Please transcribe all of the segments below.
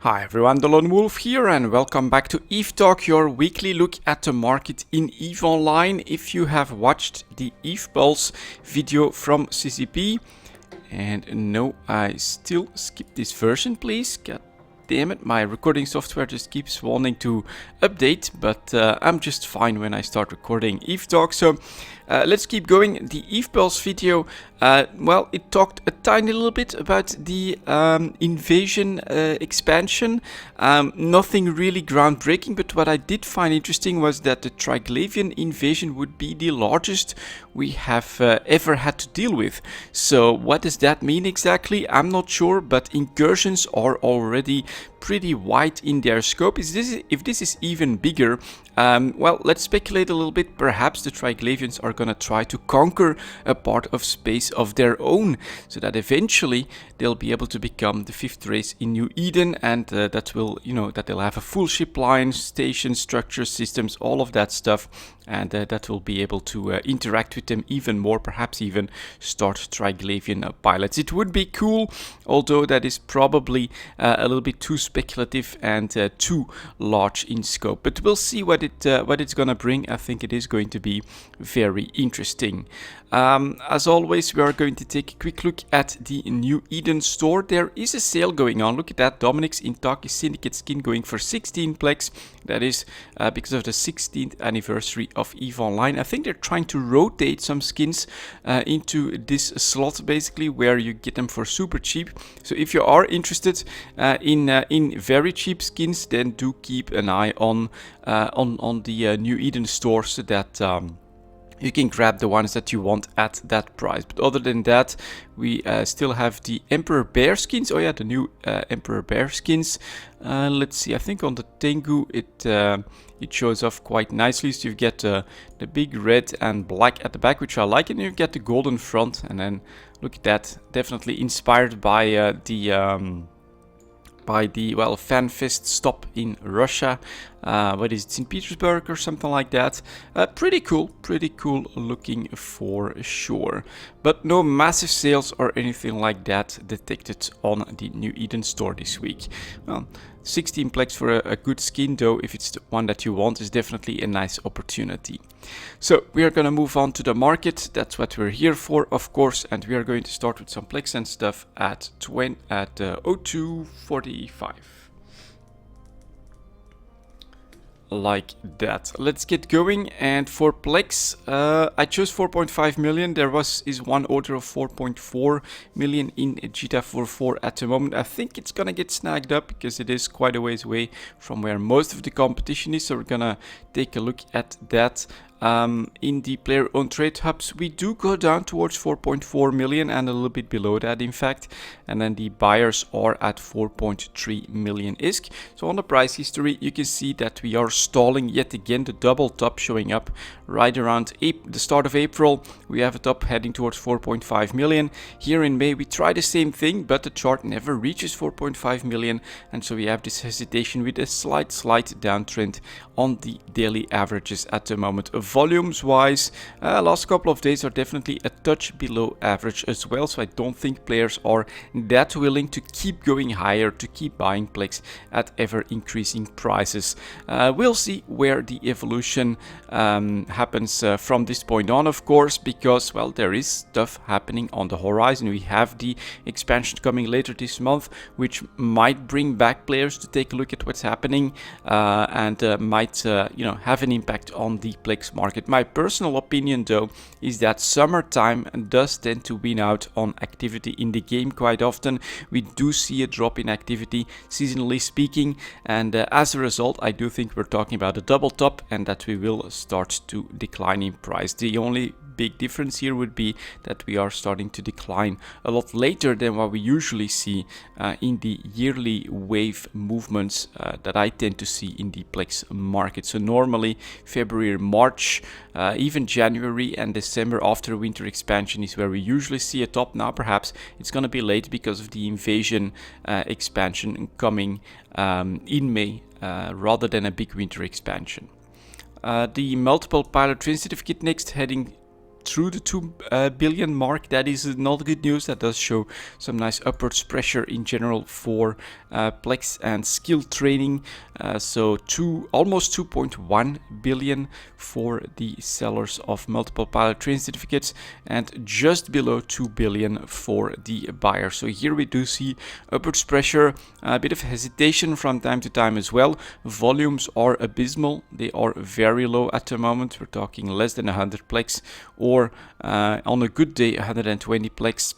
Hi everyone, delonewolf here and welcome back to EVE Talk, your weekly look at the market in EVE Online. If you have watched the EVE Pulse video from CCP, and no, I still skipped this version, please. God damn it, my recording software just keeps wanting to update, but I'm just fine when I start recording EVE Talk. So let's keep going. The EVE Pulse video, well, it talked a tiny little bit about the invasion expansion. Nothing really groundbreaking, but what I did find interesting was that the Triglavian invasion would be the largest we have ever had to deal with. So what does that mean exactly? I'm not sure, but incursions are already pretty wide in their scope. If this is even bigger, well, let's speculate a little bit. Perhaps the Triglavians are gonna try to conquer a part of space of their own, so that eventually they'll be able to become the fifth race in New Eden, and that will, that they'll have a full ship line, station structure, systems, all of that stuff, and that will be able to interact with them even more, perhaps even start Triglavian pilots. It would be cool, although that is probably a little bit too speculative and too large in scope. But we'll see what it's gonna bring. I think it is going to be very interesting. As always, we are going to take a quick look at the New Eden store. There is a sale going on. Look at that, Dominic's Intaki Syndicate skin going for 16 plex. That is because of the 16th anniversary of EVE Online. I think they're trying to rotate some skins into this slot, basically, where you get them for super cheap. So if you are interested in very cheap skins, then do keep an eye on the New Eden store, so that you can grab the ones that you want at that price. But other than that, we still have the Emperor Bear skins. Oh yeah, the new Emperor Bear skins. Let's see, I think on the Tengu it shows off quite nicely. So you get the big red and black at the back, which I like, and you get the golden front. And then look at that, definitely inspired by the FanFest stop in Russia. What is it, St. Petersburg or something like that? Pretty cool looking for sure. But no massive sales or anything like that detected on the New Eden store this week. Well, 16 plex for a good skin, though, if it's the one that you want, is definitely a nice opportunity. So we are going to move on to the market. That's what we're here for, of course, and we are going to start with some plex and stuff at 02:45. Like that. Let's get going. And for plex, I chose 4.5 million. There is one order of 4.4 million in GTA 44 at the moment. I think it's gonna get snagged up because it is quite a ways away from where most of the competition is. So we're gonna take a look at that. In the player owned trade hubs, we do go down towards 4.4 million and a little bit below that, in fact, and then the buyers are at 4.3 million ISK. So on the price history, you can see that we are stalling yet again. The double top showing up right around the start of April. We have a top heading towards 4.5 million. Here in May, we try the same thing, but the chart never reaches 4.5 million, and so we have this hesitation with a slight downtrend on the daily averages at the moment. Volumes wise, last couple of days are definitely a touch below average as well, so I don't think players are that willing to keep going higher, to keep buying plex at ever increasing prices. We'll see where the evolution happens from this point on, of course, because, well, there is stuff happening on the horizon. We have the expansion coming later this month, which might bring back players to take a look at what's happening, and might have an impact on the plex market. My personal opinion, though, is that summertime does tend to win out on activity in the game quite often. We do see a drop in activity, seasonally speaking, and as a result, I do think we're talking about a double top and that we will start to decline in price. The only big difference here would be that we are starting to decline a lot later than what we usually see in the yearly wave movements that I tend to see in the plex market. So normally February, March, even January and December after winter expansion is where we usually see a top. Now perhaps it's going to be late because of the invasion expansion coming in May rather than a big winter expansion. The multiple pilot train certificate next, heading through the 2 billion mark. That is not good news. That does show some nice upwards pressure in general for plex and skill training. So almost 2.1 billion for the sellers of multiple pilot training certificates, and just below 2 billion for the buyers. So here we do see upwards pressure, a bit of hesitation from time to time as well. Volumes are abysmal. They are very low at the moment. We're talking less than 100 plex, or on a good day 120 plex.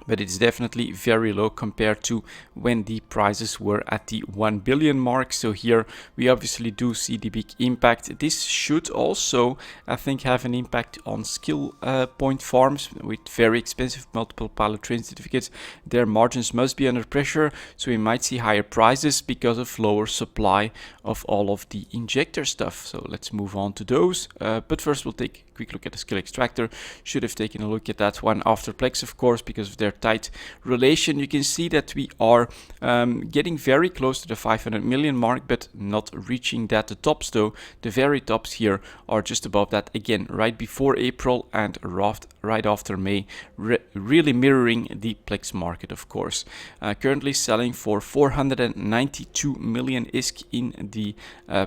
But it's definitely very low compared to when the prices were at the 1 billion mark. So here we obviously do see the big impact. This should also, I think, have an impact on skill point farms with very expensive multiple pilot training certificates. Their margins must be under pressure, so we might see higher prices because of lower supply of all of the injector stuff. So let's move on to those. But first we'll take a quick look at the skill extractor. Should have taken a look at that one after plex, of course, because of their tight relation. You can see that we are getting very close to the 500 million mark, but not reaching that. The tops though, the very tops here, are just above that, again right before April and right after May, really mirroring the plex market, of course. Currently selling for 492 million ISK in the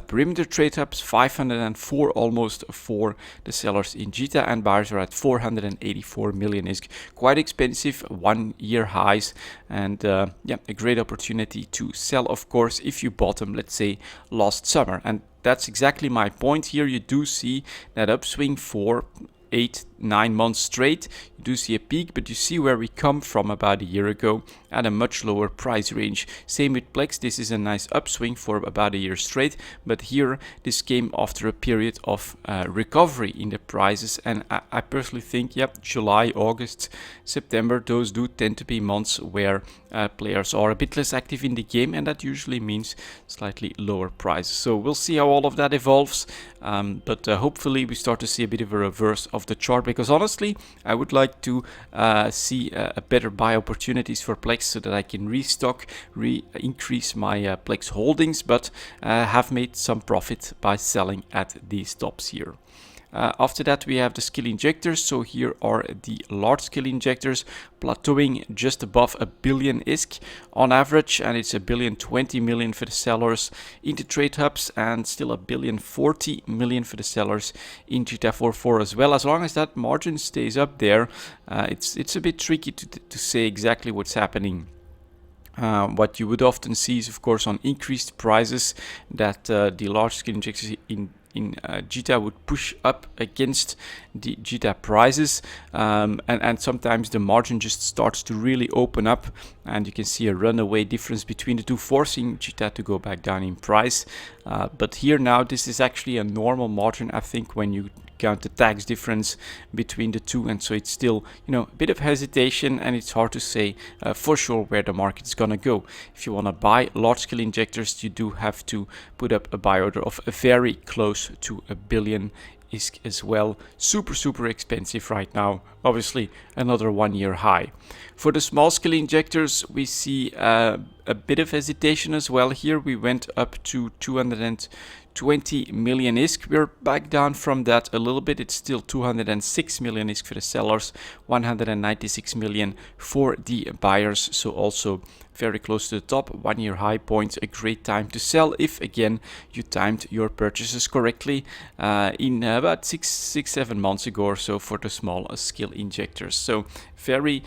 perimeter trade hubs, 504 almost for the sellers in Jita, and buyers are at 484 million ISK. Quite expensive, 1 year highs, and yeah, a great opportunity to sell, of course, if you bought them, let's say, last summer. And that's exactly my point here. You do see that upswing for 8-9 months straight. You do see a peak, but you see where we come from about a year ago at a much lower price range. Same with plex. This is a nice upswing for about a year straight, but here this came after a period of recovery in the prices, and I personally think, yep, July, August, September, those do tend to be months where players are a bit less active in the game, and that usually means slightly lower prices. So we'll see how all of that evolves, but hopefully we start to see a bit of a reverse of the chart, because honestly I would like to see a better buy opportunities for plex so that I can restock, increase my plex holdings, but have made some profit by selling at these tops here. After that we have the skill injectors. So here are the large skill injectors plateauing just above a billion ISK on average, and it's 1,020 million for the sellers in the trade hubs, and still 1,040 million for the sellers in Jita 4.4 as well. As long as that margin stays up there, it's a bit tricky to say exactly what's happening. What you would often see is, of course, on increased prices, that the large skill injectors in Jita would push up against the Jita prices, and sometimes the margin just starts to really open up, and you can see a runaway difference between the two, forcing Jita to go back down in price. But here now, this is actually a normal margin, I think, when you count the tax difference between the two, and so it's still, you know, a bit of hesitation, and it's hard to say for sure where the market is gonna go. If you want to buy large scale injectors, you do have to put up a buy order of very close to a billion ISK as well. Super expensive right now, obviously another 1 year high. For the small scale injectors, we see a bit of hesitation as well. Here we went up to 220 million ISK. We're back down from that a little bit. It's still 206 million ISK for the sellers, 196 million for the buyers. So also very close to the top, 1 year high point, a great time to sell if again you timed your purchases correctly in about 6-7 months ago or so for the small scale injectors. So very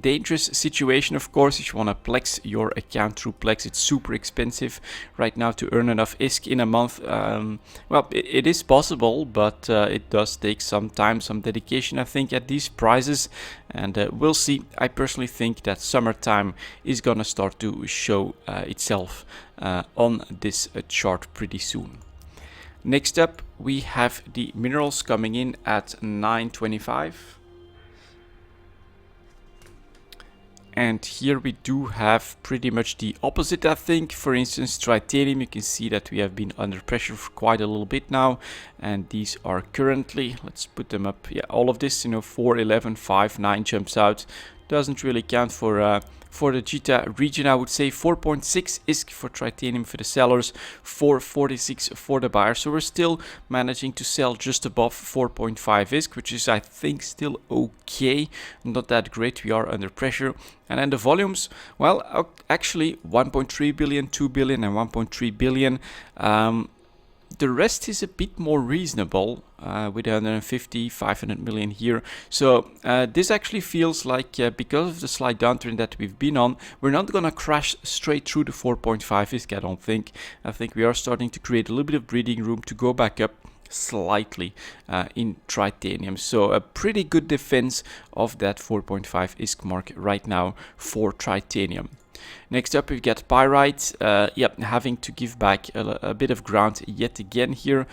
dangerous situation, of course. If you want to plex your account through plex, it's super expensive right now to earn enough ISK in a month. Well, it is possible, but it does take some time, some dedication, I think, at these prices, and we'll see. I personally think that summertime is gonna start to show itself on this chart pretty soon. Next up, we have the minerals coming in at 925. And here we do have pretty much the opposite, I think. For instance, titanium, you can see that we have been under pressure for quite a little bit now, and these are currently, let's put them up, yeah, all of this, you know, 4, 11, 5, 9 jumps out. doesn't really count for the Jita region. I would say 4.6 ISK for titanium for the sellers, 4.46 for the buyers. So we're still managing to sell just above 4.5 ISK, which is, I think, still okay. Not that great. We are under pressure. And then the volumes, well, actually 1.3 billion, 2 billion, and 1.3 billion. The rest is a bit more reasonable, with 150, 500 million here. So this actually feels like, because of the slight downturn that we've been on, we're not going to crash straight through the 4.5 ISK, I don't think. I think we are starting to create a little bit of breathing room to go back up slightly in titanium. So a pretty good defense of that 4.5 ISK mark right now for titanium. Next up, we've got pyrite. Having to give back a bit of ground yet again here,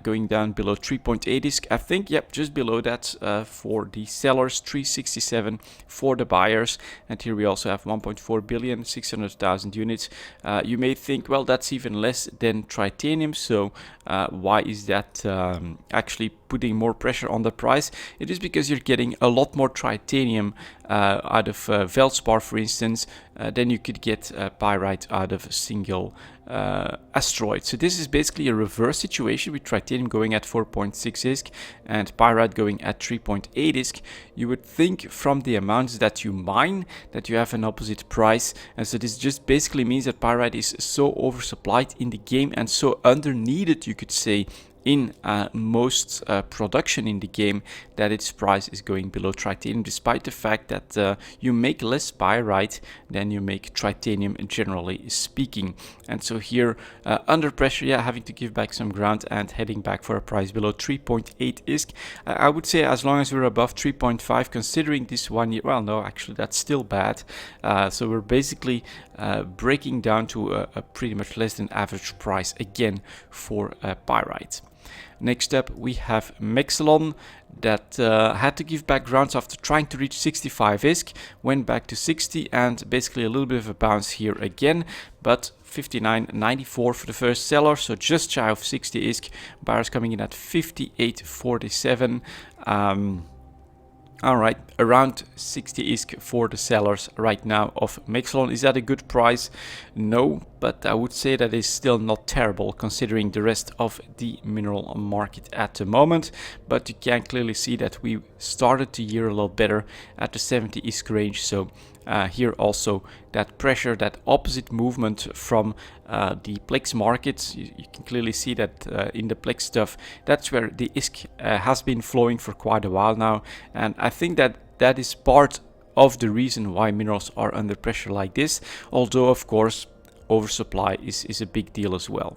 going down below 3.8 ISK. I think, just below that for the sellers, 367 for the buyers. And here we also have 1.4 billion, 600,000 units. You may think, well, that's even less than titanium. So why is that actually putting more pressure on the price? It is because you're getting a lot more titanium out of Veldspar, for instance, than you could get pyrite out of a single asteroid. So this is basically a reverse situation with titanium going at 4.6 ISK and pyrite going at 3.8 ISK. You would think from the amounts that you mine that you have an opposite price, and so this just basically means that pyrite is so oversupplied in the game and so under needed, you could say, in most production in the game, that its price is going below titanium, despite the fact that you make less pyrite than you make titanium, generally speaking. And so here, under pressure, having to give back some ground and heading back for a price below 3.8 ISK. I would say as long as we're above 3.5, considering this 1 year, well, no, actually that's still bad. So we're basically breaking down to a pretty much less than average price again for pyrite. Next up, we have Mexelon that had to give back grounds after trying to reach 65 ISK, went back to 60, and basically a little bit of a bounce here again, but 59.94 for the first seller, so just shy of 60 ISK. Buyers coming in at 58.47. Alright, around 60 ISK for the sellers right now of Mexelon. Is that a good price? No, but I would say that is still not terrible considering the rest of the mineral market at the moment. But you can clearly see that we started the year a lot better at the 70 ISK range. So here also that pressure, that opposite movement from the plex markets, you can clearly see that in the plex stuff, that's where the ISK has been flowing for quite a while now. And I think that that is part of the reason why minerals are under pressure like this, although of course oversupply is a big deal as well.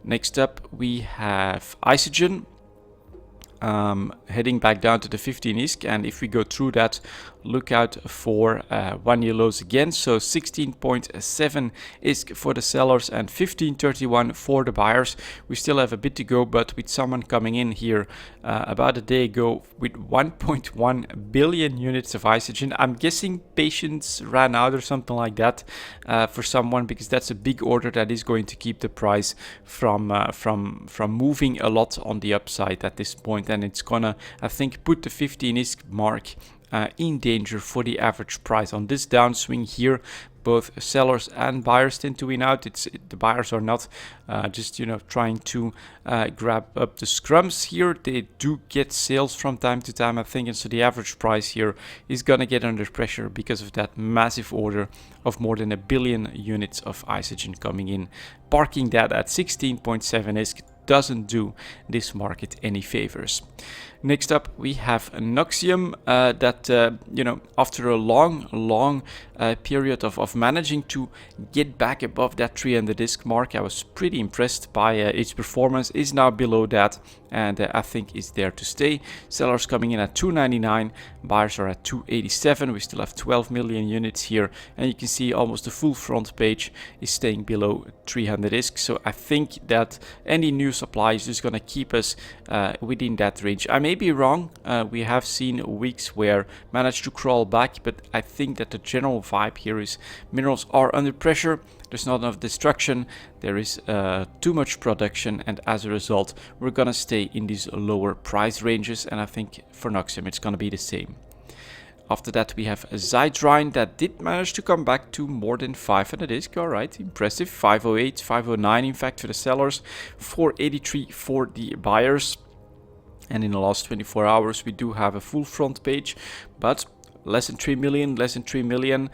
Next up, we have Isogen. Heading back down to the 15 ISK, and if we go through that, look out for 1 year lows again. So 16.7 ISK for the sellers and 15.31 for the buyers. We still have a bit to go, but with someone coming in here about a day ago with 1.1 billion units of Isogen, I'm guessing patience ran out or something like that for someone, because that's a big order that is going to keep the price from moving a lot on the upside at this point. And it's gonna, I think, put the 15 ISK mark in danger for the average price. On this downswing here, both sellers and buyers tend to win out. The buyers are not just trying to grab up the scrums here. They do get sales from time to time, I think, and so the average price here is gonna get under pressure because of that massive order of more than 1 billion units of Isogen coming in. Parking that at 16.7 ISK doesn't do this market any favors. Next up, we have Noxium that, after a long period of managing to get back above that 300 ISK mark, I was pretty impressed by its performance, is now below that, and I think is there to stay. Sellers coming in at 299, buyers are at 287. We still have 12 million units here, and you can see almost the full front page is staying below 300 ISK. So I think that any new supply is just going to keep us within that range. I may be wrong. We have seen weeks where managed to crawl back, but I think that the general vibe here is minerals are under pressure. There's not enough destruction, there is too much production, and as a result we're gonna stay in these lower price ranges, and I think for Noxium it's gonna be the same. After that we have a Zydrine that did manage to come back to more than 500 disc. Alright, impressive. 508, 509 in fact for the sellers, 483 for the buyers. And in the last 24 hours we do have a full front page, but less than 3 million, less than 3 million.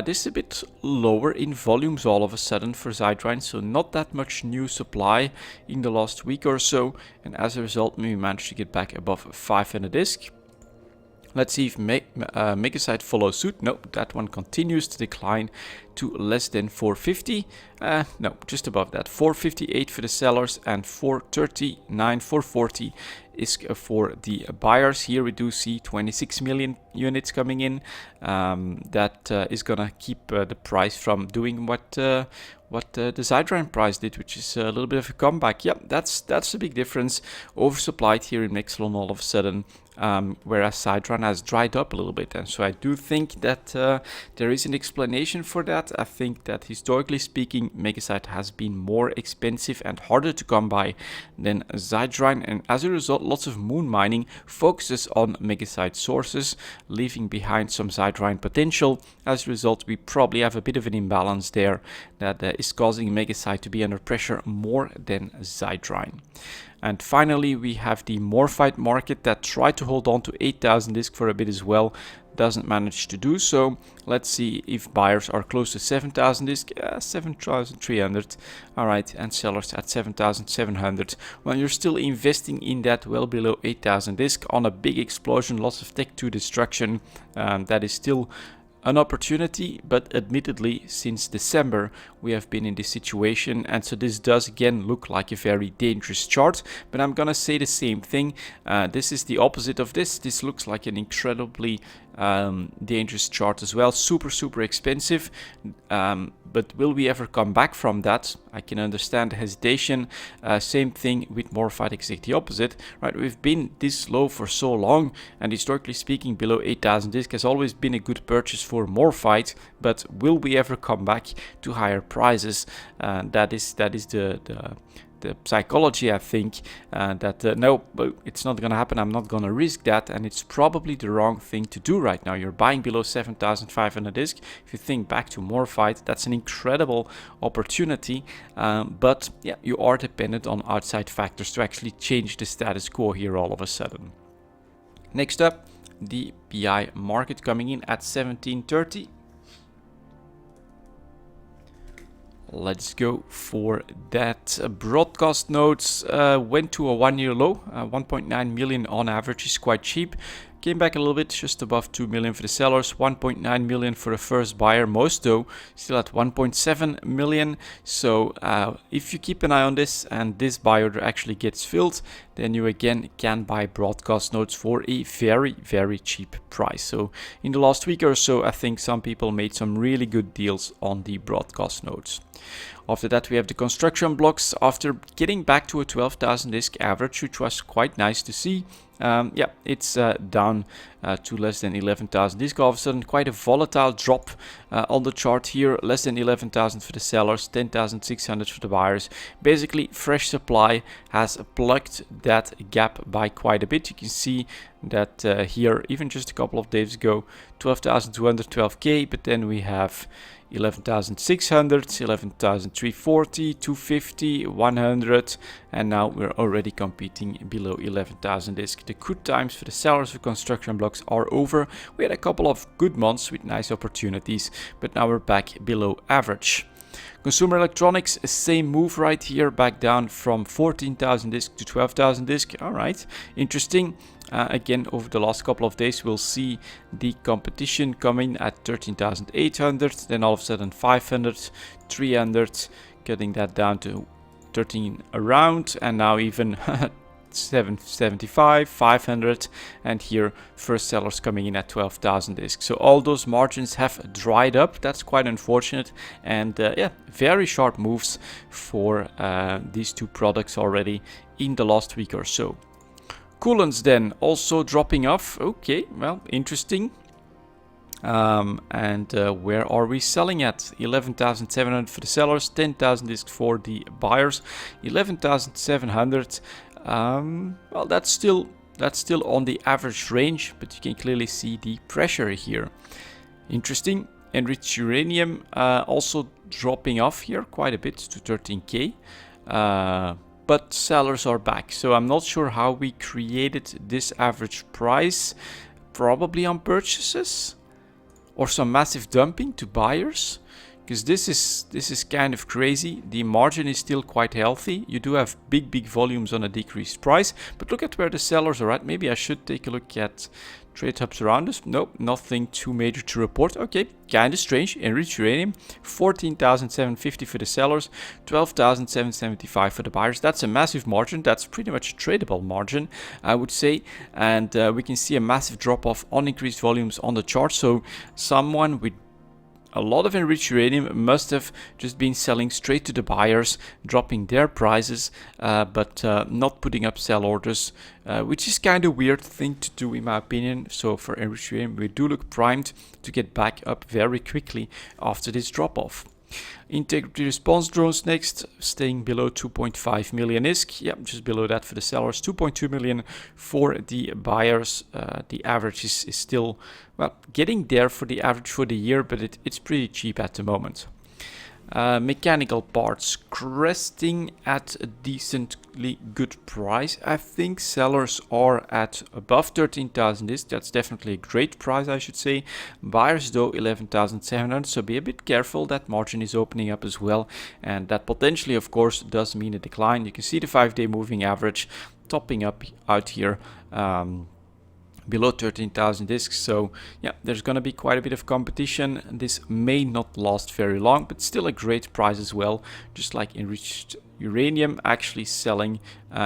This is a bit lower in volumes all of a sudden for Zydrine, so not that much new supply in the last week or so. And as a result, we managed to get back above 500 disc. Let's see if Megasite follows suit. No, that one continues to decline to less than 450. No, just above that. 458 for the sellers and 439, 440 is for the buyers. Here we do see 26 million units coming in. That is gonna keep the price from doing what the Zydrine price did, which is a little bit of a comeback. Yep, that's a big difference. Oversupplied here in Mexelon all of a sudden, whereas Zydrine has dried up a little bit. And so I do think that there is an explanation for that. I think that historically speaking, Megasite has been more expensive and harder to come by than Zydrine, and as a result, lots of moon mining focuses on Megasite sources, leaving behind some Zydrine potential. As a result, we probably have a bit of an imbalance there that is causing Megasite to be under pressure more than Zydrine. And finally, we have the Morphite market that tried to hold on to 8,000 disc for a bit as well. Doesn't manage to do so. Let's see if buyers are close to 7,000 disc, 7,300. Alright, and sellers at 7,700. Well, you're still investing in that well below 8,000 disc on a big explosion, lots of Tech 2 destruction. That is still an opportunity, but admittedly since December we have been in this situation, and so this does again look like a very dangerous chart. But I'm gonna say the same thing, this is the opposite of this. This looks like an incredibly dangerous chart as well, super expensive, but will we ever come back from that? I can understand the hesitation. Same thing with Morphite, exactly the opposite, right? We've been this low for so long, and historically speaking below 8,000 disc has always been a good purchase for Morphite, but will we ever come back to higher prices? That is the psychology, I think, that no, it's not gonna happen. I'm not gonna risk that, and it's probably the wrong thing to do right now. You're buying below 7,500 disc. If you think back to Morphite, that's an incredible opportunity, but yeah, you are dependent on outside factors to actually change the status quo here all of a sudden. Next up, the PI market coming in at 1730. Let's go for that. Broadcast nodes went to a 1-year low. 1.9 million on average is quite cheap. Came back a little bit, just above 2 million for the sellers, 1.9 million for the first buyer. Most though still at 1.7 million. So if you keep an eye on this and this buyer actually gets filled, then you again can buy broadcast nodes for a very cheap price. So in the last week or so, I think some people made some really good deals on the broadcast nodes. After that, we have the construction blocks. After getting back to a 12,000 disc average, which was quite nice to see, yeah, it's down to less than 11,000 disc. All of a sudden, quite a volatile drop on the chart here. Less than 11,000 for the sellers, 10,600 for the buyers. Basically, fresh supply has plugged that gap by quite a bit. You can see that here, even just a couple of days ago, 12,200, 12K, but then we have 11,600, 11,340, 250, 100, and now we're already competing below 11,000 disc. The good times for the sellers of construction blocks are over. We had a couple of good months with nice opportunities, but now we're back below average. Consumer electronics, same move right here, back down from 14,000 disc to 12,000 disc. All right, interesting. Again, over the last couple of days, we'll see the competition coming at 13,800, then all of a sudden 500, 300, getting that down to 13 around, and now even 775, 500, and here first sellers coming in at 12,000 discs. So all those margins have dried up. That's quite unfortunate, and yeah, very sharp moves for these two products already in the last week or so. Coolants then also dropping off. Okay, well, interesting. Where are we selling at? 11,700 for the sellers, 10,000 discs for the buyers, 11,700. Well, that's still That's still on the average range, but you can clearly see the pressure here. Interesting. Enriched uranium also dropping off here quite a bit to 13k. But sellers are back. So I'm not sure how we created this average price. Probably on purchases or some massive dumping to buyers. Because this is kind of crazy. The margin is still quite healthy. You do have big volumes on a decreased price. But look at where the sellers are at. Maybe I should take a look at trade hubs around us. Nope, nothing too major to report. Okay, kind of strange. Enriched uranium, 14,750 for the sellers, 12,775 for the buyers. That's a massive margin. That's pretty much a tradable margin, I would say. And we can see a massive drop off on increased volumes on the chart. So someone with a lot of enriched uranium must have just been selling straight to the buyers, dropping their prices, but not putting up sell orders, which is kind of weird thing to do in my opinion. So for enriched uranium, we do look primed to get back up very quickly after this drop off. Integrity response drones next, staying below 2.5 million ISK. Yeah, just below that for the sellers, 2.2 million for the buyers. The average is still, well, getting there for the average for the year, but it's pretty cheap at the moment. Mechanical parts cresting at a decently good price. I think sellers are at above 13,000 ISK. That's definitely a great price, I should say. Buyers though 11,700, so be a bit careful. That margin is opening up as well, and that potentially of course does mean a decline. You can see the 5-day moving average topping up out here below 13,000 discs. So yeah, there's gonna be quite a bit of competition. This may not last very long, but still a great price as well, just like enriched uranium actually selling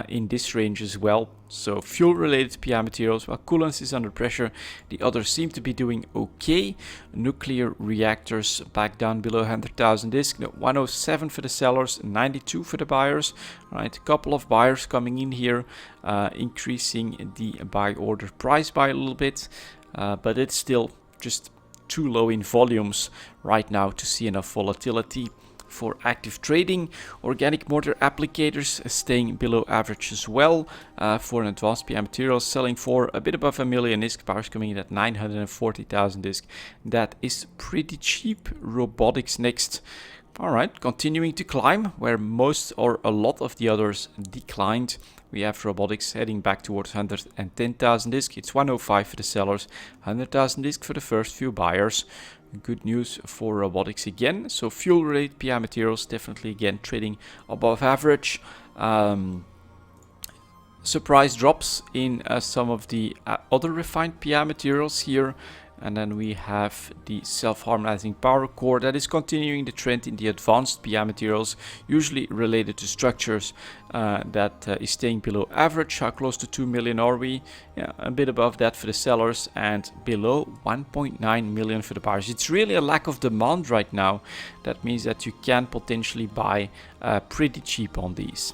in this range as well. So fuel related PI materials, while coolants is under pressure, the others seem to be doing okay. Nuclear reactors back down below 100,000 disc. No, 107 for the sellers, 92 for the buyers. All right, a couple of buyers coming in here, increasing the buy order price by a little bit, but it's still just too low in volumes right now to see enough volatility for active trading. Organic mortar applicators staying below average as well. For an advanced PI materials, selling for a bit above a million ISK, buyers coming in at 940,000 ISK. That is pretty cheap. Robotics next. All right, continuing to climb where most or a lot of the others declined. We have robotics heading back towards 110,000 ISK. It's 105 for the sellers, 100,000 ISK for the first few buyers. Good news for robotics again. So fuel related PI materials definitely again trading above average. Surprise drops in some of the other refined PI materials here. And then we have the self-harmonizing power core that is continuing the trend in the advanced PI materials, usually related to structures, that is staying below average. How close to 2 million are we? Yeah, a bit above that for the sellers and below 1.9 million for the buyers. It's really a lack of demand right now. That means that you can potentially buy pretty cheap on these.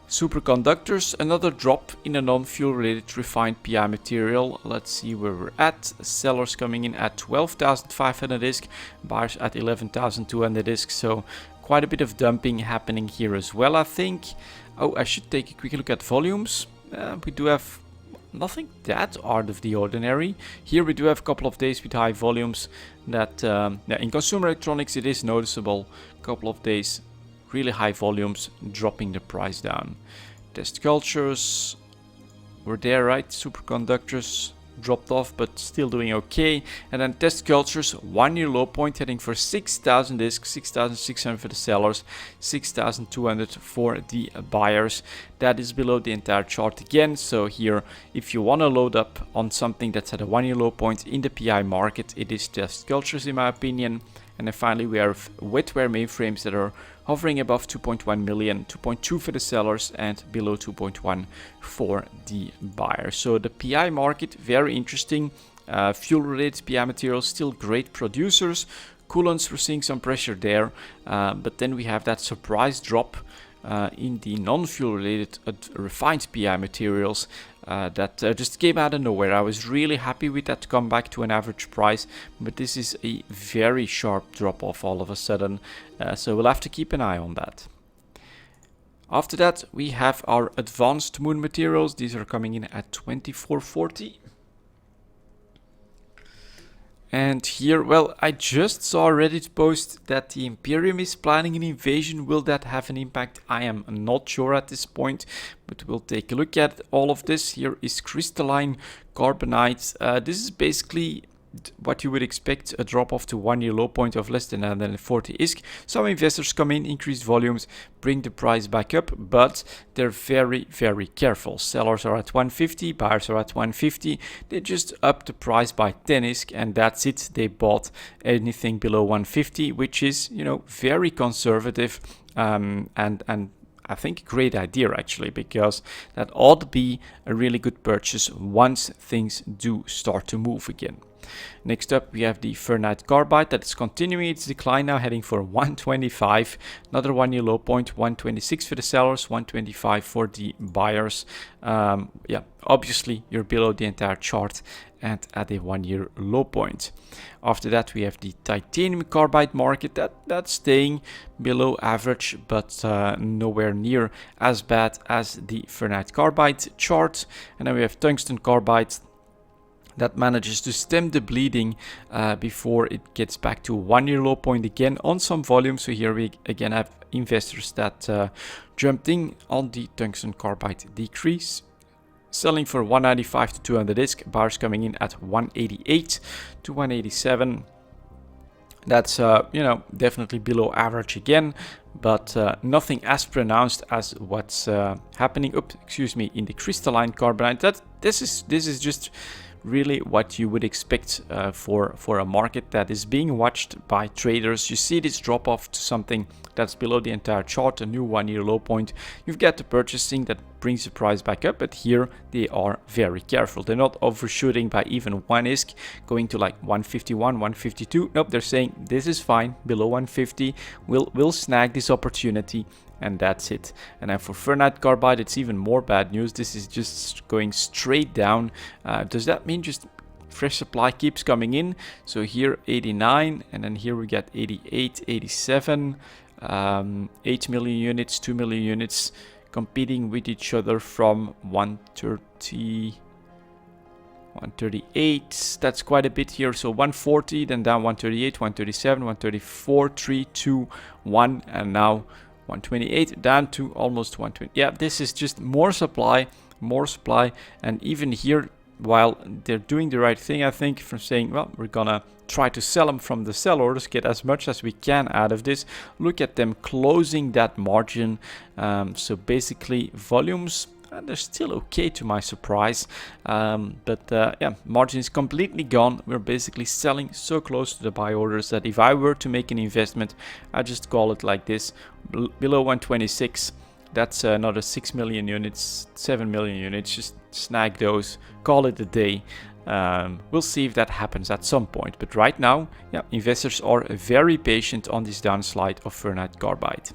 Superconductors, another drop in a non-fuel related refined PI material. Let's see where we're at. Sellers coming in at 12,500 ISK, buyers at 11,200 ISK. So quite a bit of dumping happening here as well, I think. Oh, I should take a quick look at volumes. We do have nothing that out of the ordinary. Here we do have a couple of days with high volumes that in consumer electronics it is noticeable. A couple of days really high volumes dropping the price down. Test cultures were there, right? Superconductors dropped off but still doing okay. And then test cultures, 1 year low point heading for 6,000 ISK, 6,600 for the sellers, 6,200 for the buyers. That is below the entire chart again. So here, if you want to load up on something that's at a 1 year low point in the PI market, it is test cultures in my opinion. And then finally we have wetware mainframes that are hovering above 2.1 million, 2.2 for the sellers and below 2.1 for the buyers. So the PI market, very interesting. Fuel related PI materials, still great producers. Coolants, we're seeing some pressure there, but then we have that surprise drop in the non-fuel related refined PI materials that just came out of nowhere. I was really happy with that comeback to an average price, but this is a very sharp drop off all of a sudden, so we'll have to keep an eye on that. After that, we have our advanced moon materials. These are coming in at 24.40. And here, well, I just saw a Reddit post that the Imperium is planning an invasion. Will that have an impact? I am not sure at this point, but we'll take a look at all of this. Here is crystalline carbonite. This is basically what you would expect, a drop off to 1 year low point of less than 140 ISK. Some investors come in, increase volumes, bring the price back up, but they're very, very careful. Sellers are at 150, buyers are at 150. They just up the price by 10 ISK and that's it. They bought anything below 150, which is, you know, very conservative and I think a great idea actually, because that ought to be a really good purchase once things do start to move again. Next up, we have the Ferrite carbide that is continuing its decline now, heading for 125. Another 1 year low point, 126 for the sellers, 125 for the buyers. Yeah, obviously you're below the entire chart and at a 1 year low point. After that, we have the titanium carbide market that's staying below average, but nowhere near as bad as the Ferrite carbide chart. And then we have tungsten carbide that manages to stem the bleeding before it gets back to 1 year low point again on some volume. So here we again have investors that jumped in on the tungsten carbide decrease, selling for 195 to 200 ISK, buyers coming in at 188 to 187. That's you know, definitely below average again, but nothing as pronounced as what's happening in the crystalline carbonite. This is just really what you would expect for a market that is being watched by traders. You see this drop off to something that's below the entire chart, a new 1 year low point. You've got the purchasing that brings the price back up, but here they are very careful. They're not overshooting by even 1 ISK, going to like 151, 152. Nope, they're saying this is fine, below 150. We'll snag this opportunity. And that's it. And then for Ferrite carbide, it's even more bad news. This is just going straight down. Does that mean just fresh supply keeps coming in? So here 89, and then here we get 88, 87, 8 million units, 2 million units competing with each other from 130. 138, that's quite a bit here. So 140, then down 138, 137, 134, 3, 2, 1, and now 128 down to almost 120. Yeah, this is just more supply, and even here, while they're doing the right thing, I think, from saying, well, we're gonna try to sell them from the sellers, get as much as we can out of this. Look at them closing that margin. So basically volumes, they're still okay to my surprise, but yeah, margin is completely gone. We're basically selling so close to the buy orders that if I were to make an investment, I just call it like this: below 126, that's another 6 million units, 7 million units. Just snag those, call it a day. We'll see if that happens at some point, but right now, yeah, investors are very patient on this downslide of Ferrite carbide.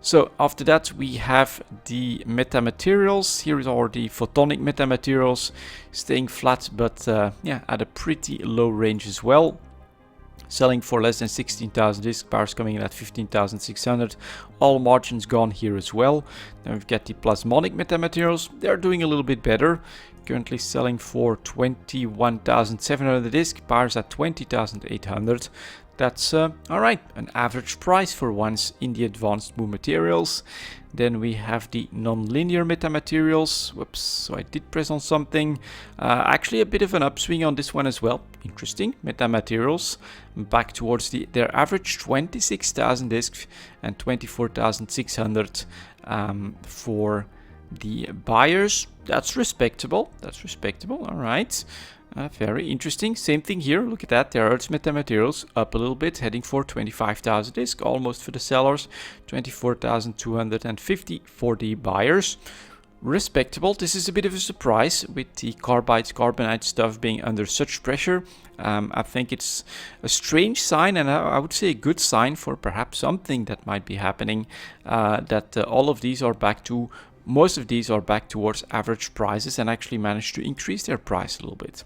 So after that, we have the metamaterials. Here is our the photonic metamaterials, staying flat, but yeah, at a pretty low range as well. Selling for less than 16,000 ISK, buyers coming in at 15,600. All margins gone here as well. Then we've got the plasmonic metamaterials. They're doing a little bit better. Currently selling for 21,700 ISK, buyers at 20,800. That's all right, an average price for once in the advanced moon materials. Then we have the non-linear metamaterials. Whoops, so I did press on something. Actually a bit of an upswing on this one as well. Interesting, metamaterials back towards their average 26,000 ISK and 24,600 for the buyers. That's respectable, all right. Very interesting. Same thing here. Look at that. Their Earth's metamaterials up a little bit, heading for 25,000 ISK, almost for the sellers, 24,250 for the buyers. Respectable. This is a bit of a surprise with the carbonite stuff being under such pressure. I think it's a strange sign, and I would say a good sign for perhaps something that might be happening. That all of these are back to, most of these are back towards average prices and actually managed to increase their price a little bit.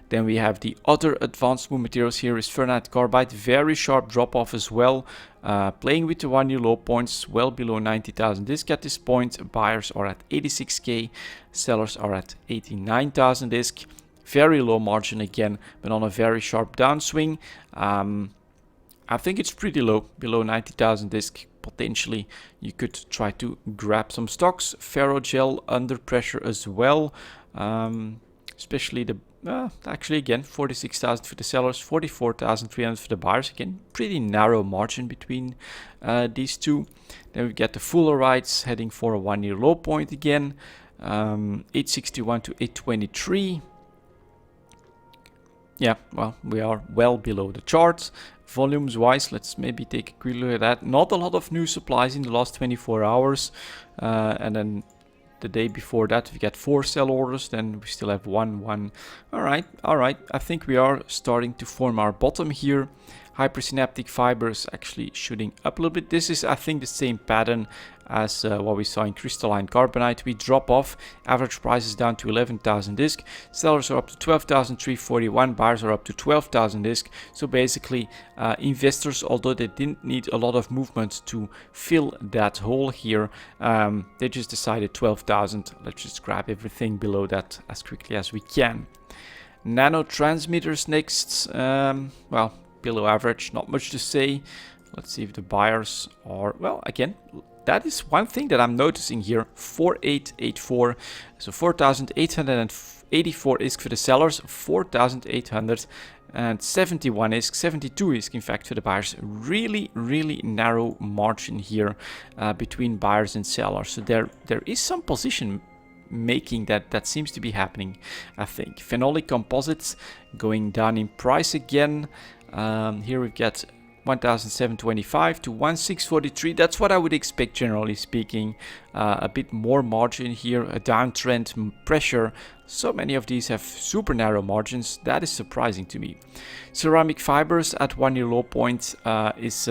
Then we have the other advanced moon materials. Here is ferrite carbide, very sharp drop off as well. Playing with the 1 year low points, well below 90,000 disc at this point. Buyers are at 86k, sellers are at 89,000 disc. Very low margin again, but on a very sharp downswing. I think it's pretty low, below 90,000 disc. Potentially you could try to grab some stocks. Ferrogel under pressure as well, especially the actually again 46,000 for the sellers, 44,300 for the buyers. Again, pretty narrow margin between these two. Then we get the fullerenes heading for a 1 year low point again, 861 to 823. Yeah, well, we are well below the charts. Volumes wise, let's maybe take a quick look at that. Not a lot of new supplies in the last 24 hours. And then the day before that, we get 4 sell orders. Then we still have one. All right. I think we are starting to form our bottom here. Hypersynaptic fibers actually shooting up a little bit. This is, I think, the same pattern as what we saw in crystalline carbonite. We drop off, average price is down to 11,000 disc, sellers are up to 12,341, buyers are up to 12,000 disc. So basically investors, although they didn't need a lot of movement to fill that hole here, they just decided 12,000, let's just grab everything below that as quickly as we can. Nano transmitters next, well, below average, not much to say. Let's see if the buyers are, well, again, that is one thing that I'm noticing here, 4884, so 4,884 ISK for the sellers, 4,871 ISK, 72 ISK in fact for the buyers. Really narrow margin here between buyers and sellers. So there is some position making that seems to be happening, I think. Phenolic composites going down in price again. Here we've got 1,725 to 1,643. That's what I would expect, generally speaking. A bit more margin here, a downtrend pressure. So many of these have super narrow margins. That is surprising to me. Ceramic fibers at 1 year low point is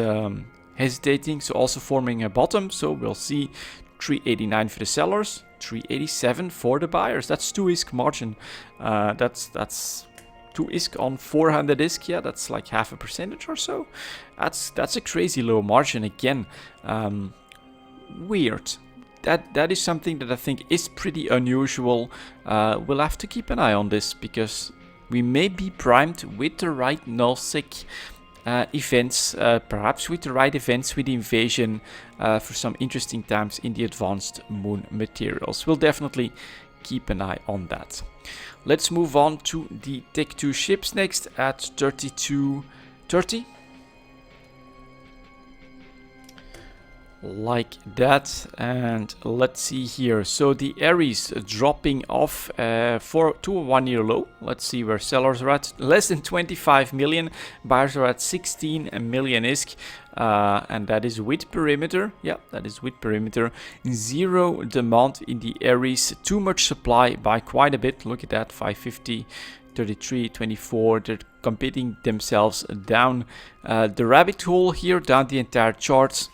hesitating, so also forming a bottom. So we'll see 389 for the sellers, 387 for the buyers. That's 2 ISK margin. That's 2 ISK on 400 ISK, yeah, that's like 0.5% or so. That's a crazy low margin again. Weird. That is something that I think is pretty unusual. We'll have to keep an eye on this because we may be primed with the right nullsec events, perhaps with the right events with the invasion for some interesting times in the advanced moon materials. We'll definitely keep an eye on that. Let's move on to the Tech 2 ships next at 32.30. Like that, and let's see here. So the Aries dropping off to a 1 year low. Let's see where sellers are at. Less than 25 million. Buyers are at 16 million ISK. And that is with perimeter. Yeah, that is with perimeter. Zero demand in the Aries. Too much supply by quite a bit. Look at that, 550, 33, 24. They're competing themselves down the rabbit hole here, down the entire charts.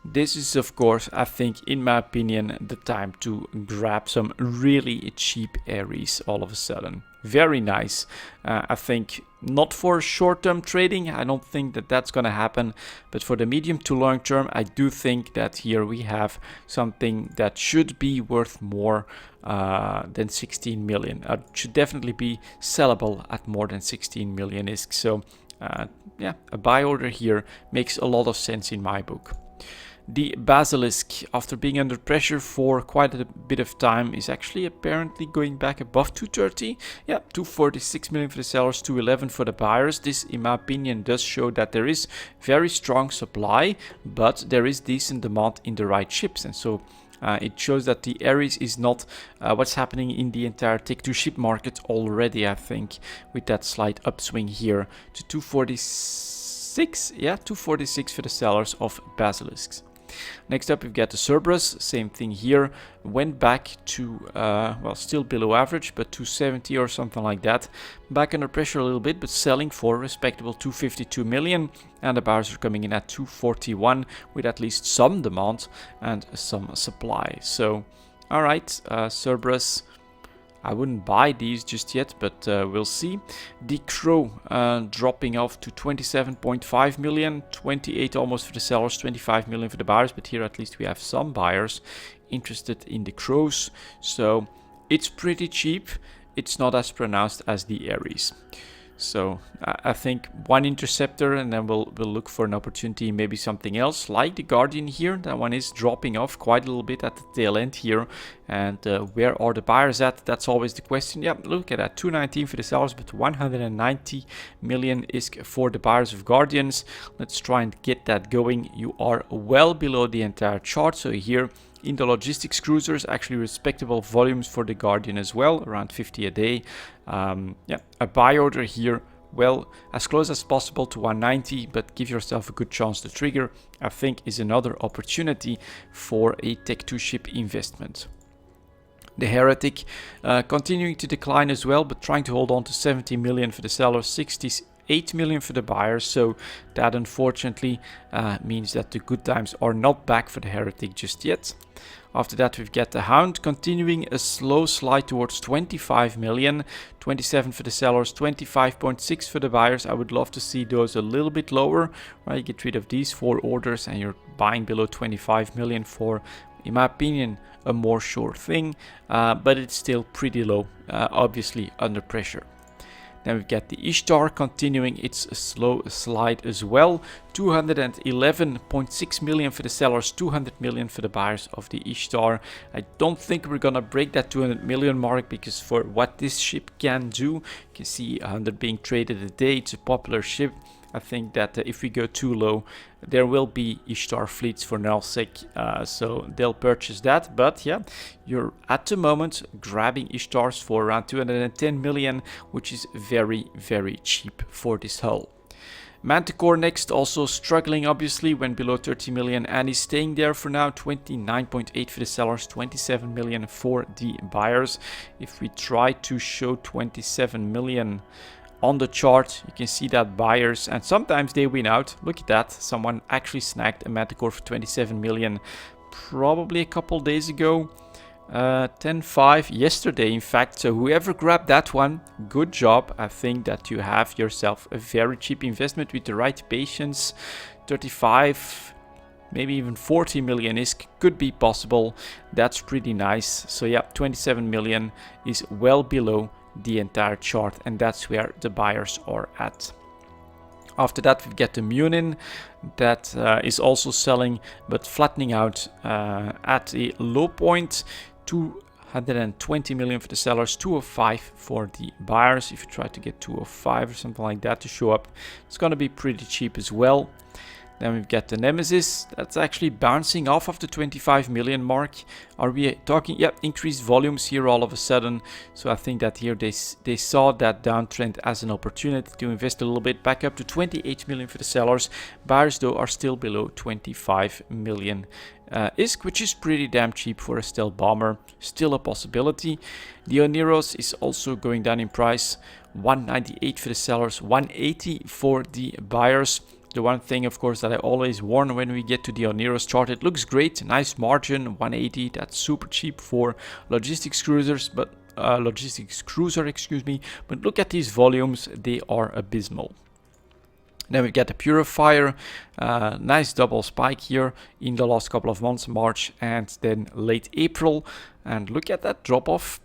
This is, of course, I think, in my opinion, the time to grab some really cheap Aries all of a sudden. Very nice. I think not for short-term trading. I don't think that that's going to happen. But for the medium to long term, I do think that here we have something that should be worth more than 16 million. It should definitely be sellable at more than 16 million ISK. So, yeah, a buy order here makes a lot of sense in my book. The Basilisk, after being under pressure for quite a bit of time, is actually apparently going back above 230. Yeah, 246 million for the sellers, 211 for the buyers. This, in my opinion, does show that there is very strong supply, but there is decent demand in the right ships. And so it shows that the Aries is not what's happening in the entire Tech 2 ship market already, I think, with that slight upswing here to 246. Yeah, 246 for the sellers of Basilisks. Next up, we've got the Cerberus, same thing here, went back to, well, still below average, but 270 or something like that. Back under pressure a little bit, but selling for a respectable 252 million. And the buyers are coming in at 241 with at least some demand and some supply. So, all right, Cerberus, I wouldn't buy these just yet, but we'll see. The Crow dropping off to 27.5 million, 28 almost for the sellers, 25 million for the buyers, but here at least we have some buyers interested in the Crows, so it's pretty cheap. It's not as pronounced as the Aries. So I think one interceptor, and then we'll look for an opportunity, maybe something else like the Guardian here. That one is dropping off quite a little bit at the tail end here. And where are the buyers at? That's always the question. Yeah, look at that, 219 for the sellers, but 190 million is for the buyers of Guardians. Let's try and get that going. You are well below the entire chart. So here in the logistics cruisers, actually respectable volumes for the Guardian as well, around 50 a day. Yeah, a buy order here, well, as close as possible to 190, but give yourself a good chance to trigger, I think is another opportunity for a Tech 2 ship investment. The Heretic continuing to decline as well, but trying to hold on to 70 million for the sellers, 68 million for the buyers. So that unfortunately means that the good times are not back for the Heretic just yet. After that, we've got the Hound continuing a slow slide towards 25 million, 27 for the sellers, 25.6 for the buyers. I would love to see those a little bit lower, right? You get rid of these 4 orders and you're buying below 25 million for, in my opinion, a more sure thing, but it's still pretty low, obviously under pressure. Then we've got the Ishtar continuing its slow slide as well. 211.6 million for the sellers, 200 million for the buyers of the Ishtar. I don't think we're gonna break that 200 million mark, because for what this ship can do, you can see 100 being traded a day. It's a popular ship. I think that if we go too low, there will be Ishtar fleets for nullsec, so they'll purchase that. But yeah, you're at the moment grabbing Ishtars for around 210 million, which is very, very cheap for this hull. Manticore next, also struggling obviously, went below 30 million and is staying there for now. 29.8 for the sellers, 27 million for the buyers. If we try to show 27 million on the chart, you can see that buyers, and sometimes they win out. Look at that, someone actually snagged a Manticore for 27 million probably a couple days ago. 10.5 yesterday in fact, so whoever grabbed that one, good job. I think that you have yourself a very cheap investment with the right patience. 35, maybe even 40 million could be possible. That's pretty nice. So yeah, 27 million is well below the entire chart, and that's where the buyers are at. After that, we get the Munin that is also selling but flattening out at a low point. 220 million for the sellers, 205 for the buyers. If you try to get 205 or something like that to show up, it's going to be pretty cheap as well. Then we've got the Nemesis that's actually bouncing off of the 25 million mark. Are we talking? Yep, increased volumes here all of a sudden. So I think that here they saw that downtrend as an opportunity to invest a little bit, back up to 28 million for the sellers. Buyers though are still below 25 million ISK, which is pretty damn cheap for a stealth bomber. Still a possibility. The Oneros is also going down in price. 198 for the sellers, 180 for the buyers. The one thing, of course, that I always warn when we get to the Oneros chart, it looks great, nice margin, 180, that's super cheap for logistics cruisers, but but look at these volumes, they are abysmal. Then we get the Purifier, nice double spike here in the last couple of months, March and then late April, and look at that drop off.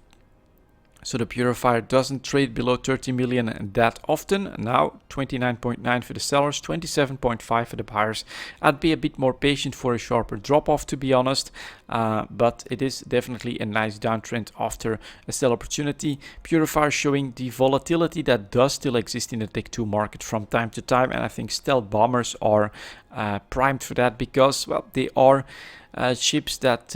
So the Purifier doesn't trade below 30 million that often. Now 29.9 for the sellers, 27.5 for the buyers. I'd be a bit more patient for a sharper drop off, to be honest, but it is definitely a nice downtrend after a sell opportunity. Purifier showing the volatility that does still exist in the Tech 2 market from time to time, and I think stealth bombers are primed for that, because, well, they are ships that,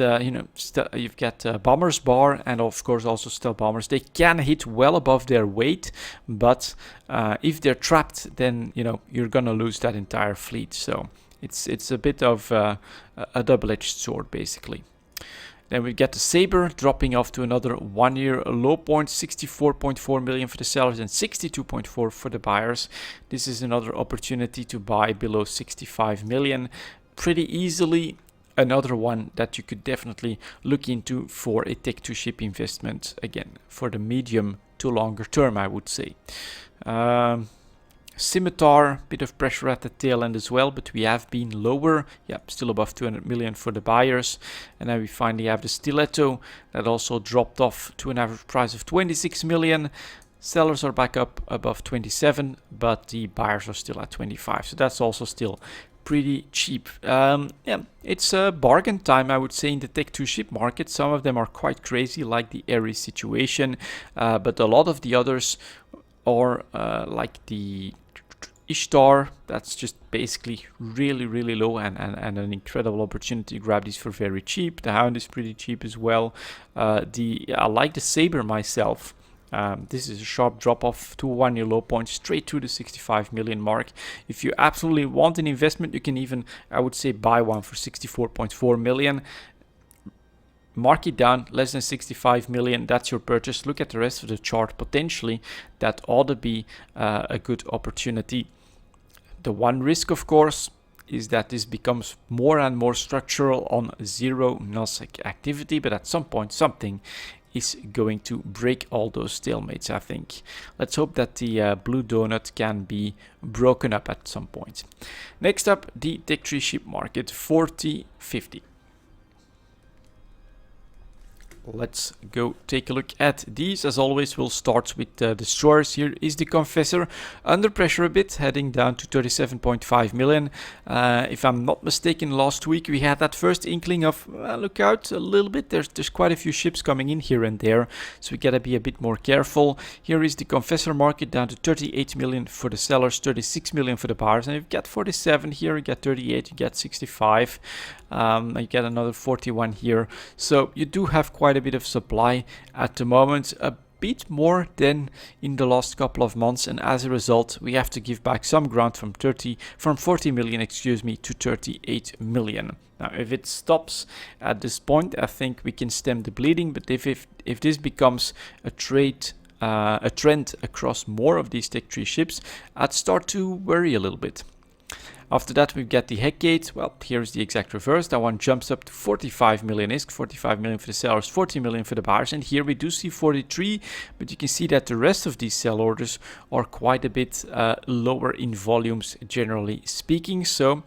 you've got bombers bar and of course also stealth bombers. They can hit well above their weight, but if they're trapped, then, you're gonna lose that entire fleet. So it's a bit of a double-edged sword, basically. Then we get the Saber dropping off to another 1 year low point, 64.4 million for the sellers and 62.4 for the buyers. This is another opportunity to buy below 65 million pretty easily. another one that you could definitely look into for a Tech2 ship investment, again, for the medium to longer term, I would say. Scimitar, bit of pressure at the tail end as well, but we have been lower. Yep, still above 200 million for the buyers. And then we finally have the Stiletto that also dropped off to an average price of 26 million. Sellers are back up above 27, but the buyers are still at 25. So that's also still pretty cheap. Yeah, it's a bargain time, I would say, in the Tech2 ship market. Some of them are quite crazy, like the Ares situation, but a lot of the others are like the Ishtar, that's just basically really low and an incredible opportunity to grab these for very cheap. The Hound is pretty cheap as well. I like the Saber myself. This is a sharp drop off to a 1 year low point straight to the 65 million mark. If you absolutely want an investment, you can even, I would say, buy one for 64.4 million. Mark it down, less than 65 million, that's your purchase. Look at the rest of the chart. Potentially that ought to be a good opportunity. The one risk, of course, is that this becomes more and more structural on zero NOSEC activity, but at some point something is going to break all those stalemates, I think. Let's hope that the blue donut can be broken up at some point. Next up, the Tech3 ship market, 40.50. Let's go take a look at these. As always, we'll start with the destroyers. Here is the Confessor, under pressure a bit, heading down to 37.5 million. If I'm not mistaken, last week we had that first inkling of look out a little bit. There's quite a few ships coming in here and there, so we gotta be a bit more careful. Here is the Confessor market, down to 38 million for the sellers, 36 million for the buyers, and you've got 47 here, you get 38, you get 65. You get another 41 here, so you do have quite a bit of supply at the moment, a bit more than in the last couple of months, and as a result we have to give back some ground from 40 million, excuse me, to 38 million. Now if it stops at this point, I think we can stem the bleeding, but if this becomes a trend across more of these Tech3 ships, I'd start to worry a little bit. After that, we get the Hecate. Well, here's the exact reverse. That one jumps up to 45 million ISK, 45 million for the sellers, 40 million for the buyers. And here we do see 43, but you can see that the rest of these sell orders are quite a bit lower in volumes, generally speaking. So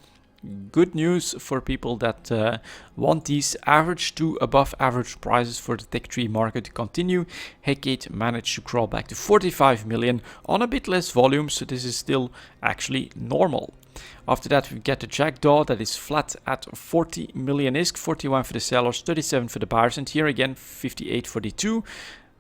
good news for people that want these average to above average prices for the Tech3 market to continue. Hecate managed to crawl back to 45 million on a bit less volume, so this is still actually normal. After that, we get the Jackdaw that is flat at 40 million ISK, 41 for the sellers, 37 for the buyers, and here again 58, 42.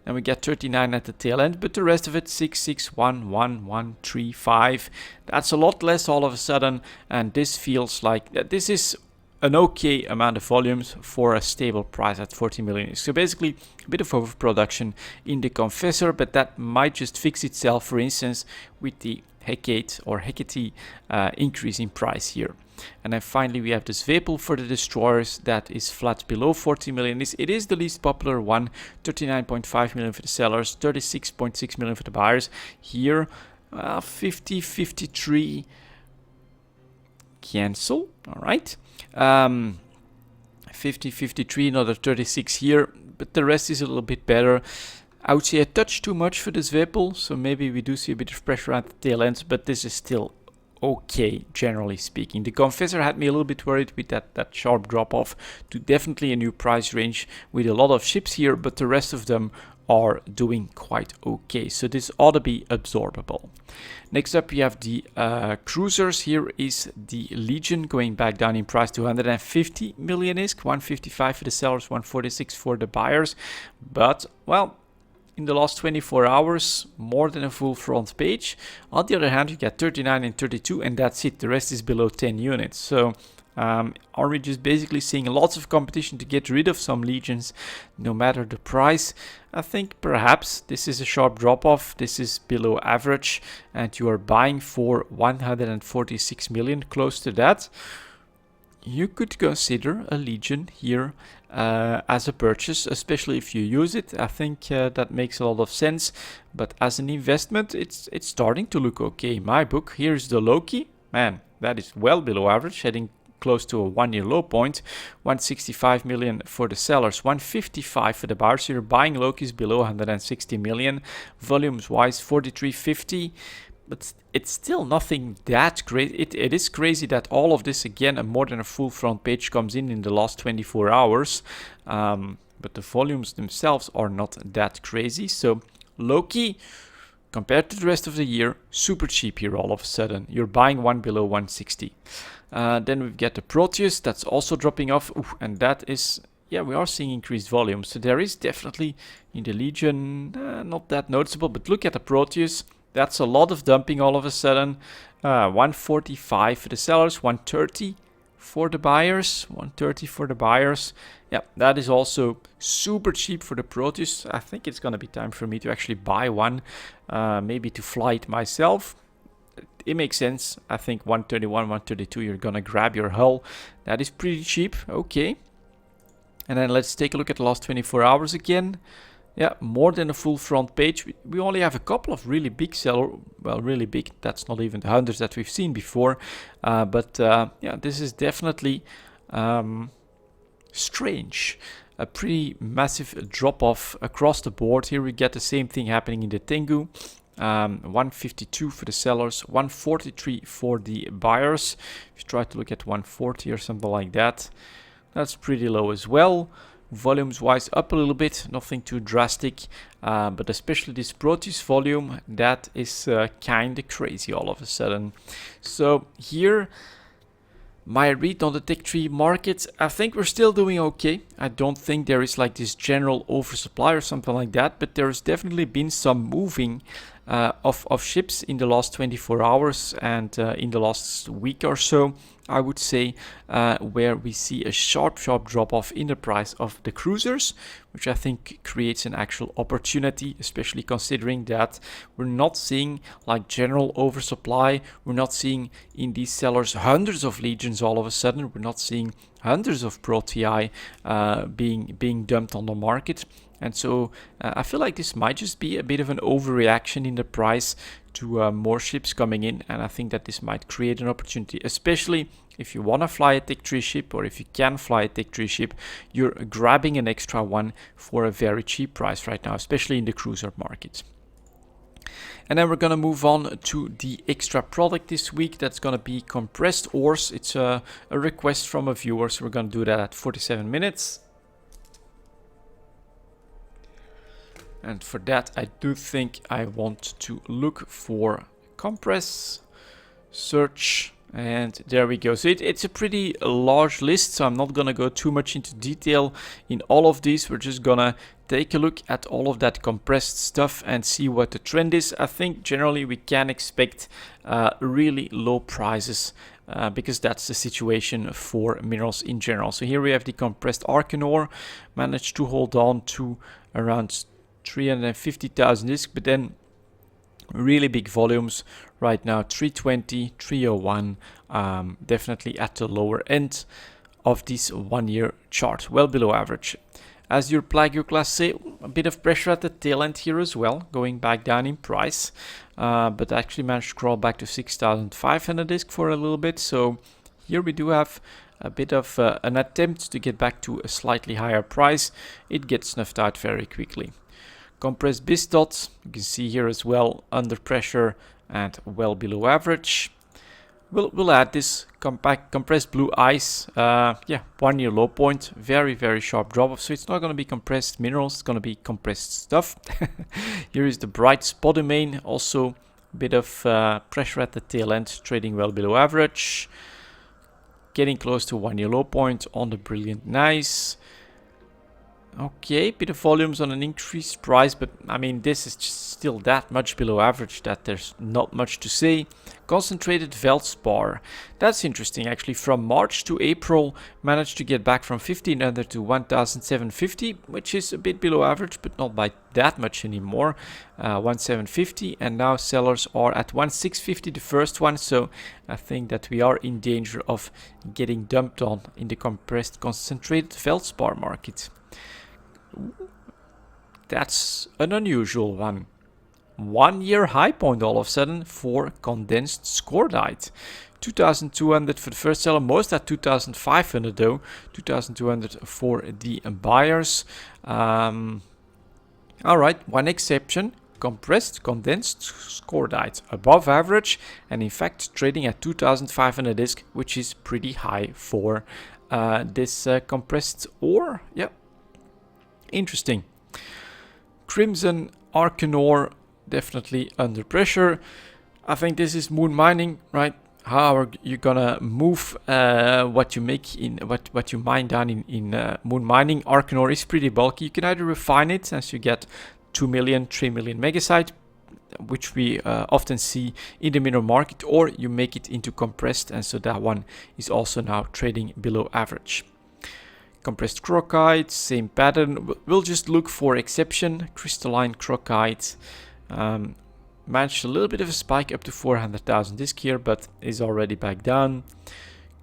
Then we get 39 at the tail end, but the rest of it 661135. That's a lot less all of a sudden, and this feels like this is an okay amount of volumes for a stable price at 40 million. So basically a bit of overproduction in the Confessor, but that might just fix itself, for instance, with the Hecate or Hecate increase in price here. And then finally we have this Vapel for the destroyers that is flat below 40 million. It is the least popular one, 39.5 million for the sellers, 36.6 million for the buyers. Here 50, 53, cancel, all right. 50, 53, another 36 here, but the rest is a little bit better. I would say a touch too much for this Vapel, so maybe we do see a bit of pressure at the tail end, but this is still okay, generally speaking. The Confessor had me a little bit worried with that sharp drop off to definitely a new price range with a lot of ships here, but the rest of them are doing quite okay, so this ought to be absorbable. Next up, we have the cruisers. Here is the Legion going back down in price to 150 million ISK, 155 for the sellers, 146 for the buyers, but well, in the last 24 hours, more than a full front page. On the other hand, you get 39 and 32, and that's it. The rest is below 10 units. So are we just basically seeing lots of competition to get rid of some Legions, no matter the price? I think perhaps this is a sharp drop-off. This is below average, and you are buying for 146 million, close to that. You could consider a Legion here as a purchase, especially if you use it. I think that makes a lot of sense, but as an investment, it's starting to look okay in my book. Here's the Loki. Man, that is well below average, heading close to a one-year low point. 165 million for the sellers, 155 for the buyers. You're buying Lokis below 160 million. Volumes-wise, 4350. But it's still nothing that great. It is crazy that all of this, again, more than a full front page comes in the last 24 hours. But the volumes themselves are not that crazy. So Loki, compared to the rest of the year, super cheap here all of a sudden. You're buying one below 160. Then we've got the Proteus, that's also dropping off. Ooh, and that is, yeah, we are seeing increased volume. So there is definitely in the Legion, not that noticeable. But look at the Proteus. That's a lot of dumping all of a sudden. 145 for the sellers, 130 for the buyers. 130 for the buyers. Yeah, that is also super cheap for the Proteus. I think it's going to be time for me to actually buy one, maybe to fly it myself. It makes sense. I think 131, 132, you're going to grab your hull. That is pretty cheap. Okay. And then let's take a look at the last 24 hours again. Yeah, more than a full front page. We only have a couple of really big sellers. Well, really big. That's not even the hundreds that we've seen before. But yeah, this is definitely strange. A pretty massive drop-off across the board. Here we get the same thing happening in the Tengu. 152 for the sellers, 143 for the buyers. If you try to look at 140 or something like that, that's pretty low as well. Volumes wise up a little bit, nothing too drastic, but especially this Proteus volume, that is kind of crazy all of a sudden. So here, my read on the tech tree market, I think we're still doing okay. I don't think there is like this general oversupply or something like that, but there's definitely been some moving of ships in the last 24 hours and in the last week or so, I would say, where we see a sharp drop off in the price of the cruisers, which I think creates an actual opportunity, especially considering that we're not seeing like general oversupply. We're not seeing in these sellers hundreds of legions all of a sudden. We're not seeing hundreds of Protei being dumped on the market. And so I feel like this might just be a bit of an overreaction in the price to more ships coming in. And I think that this might create an opportunity, especially if you want to fly a Tech 3 ship, or if you can fly a Tech 3 ship, you're grabbing an extra one for a very cheap price right now, especially in the cruiser market. And then we're going to move on to the extra product this week. That's going to be compressed ores. It's a request from a viewer, so we're going to do that at 47 minutes. And for that, I do think I want to look for compress, search, and there we go. So it's a pretty large list, so I'm not going to go too much into detail in all of these. We're just going to take a look at all of that compressed stuff and see what the trend is. I think generally we can expect really low prices because that's the situation for minerals in general. So here we have the compressed Arcan ore, managed to hold on to around 350,000 discs, but then really big volumes right now, 320, 301, definitely at the lower end of this 1 year chart, well below average. As your Plagio class say, a bit of pressure at the tail end here as well, going back down in price, but actually managed to crawl back to 6,500 disc for a little bit. So here we do have a bit of an attempt to get back to a slightly higher price. It gets snuffed out very quickly. Compressed Bistot, you can see here as well, under pressure and well below average. We'll add this compressed blue ice, yeah, 1 year low point, very sharp drop off. So it's not going to be compressed minerals, it's going to be compressed stuff. Here is the bright spodumene, also a bit of pressure at the tail end, trading well below average. Getting close to 1 year low point on the brilliant nice. Okay, bit of volumes on an increased price, but I mean this is just still that much below average that there's not much to say. Concentrated Veldspar, that's interesting actually. From March to April managed to get back from 1500 to 1750, which is a bit below average but not by that much anymore. 1750, and now sellers are at 1650, the first one, so I think that we are in danger of getting dumped on in the compressed concentrated Veldspar market. That's an unusual one. 1-year high point all of a sudden for condensed scordite. 2,200 for the first seller, most at 2,500 though. 2,200 for the buyers. Alright, one exception. Compressed condensed scordite above average, and in fact trading at 2,500 disc, which is pretty high for this compressed ore. Yep, interesting. Crimson Arcanor definitely under pressure. I think this is moon mining, right? How are you gonna move what you make in what you mine down in moon mining? Arcanor is pretty bulky. You can either refine it as you get 2 million, 3 million megasite, which we often see in the mineral market, or you make it into compressed, and so that one is also now trading below average. Compressed crocite, same pattern. We'll just look for exception. Crystalline crocite managed a little bit of a spike up to 400,000 disc here, but is already back down.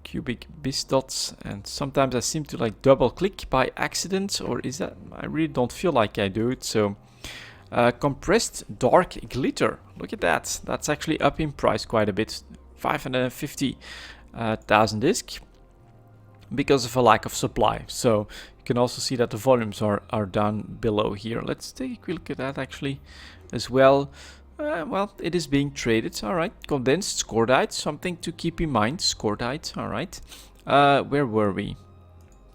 Cubic bistots, and sometimes I seem to like double click by accident, or is that, I really don't feel like I do it. So compressed dark glitter, look at that, that's actually up in price quite a bit, 550,000 disc, because of a lack of supply. So you can also see that the volumes are down below here. Let's take a quick look at that actually as well. Well, it is being traded. All right, condensed scordite, something to keep in mind. Scordite, all right. Where were we?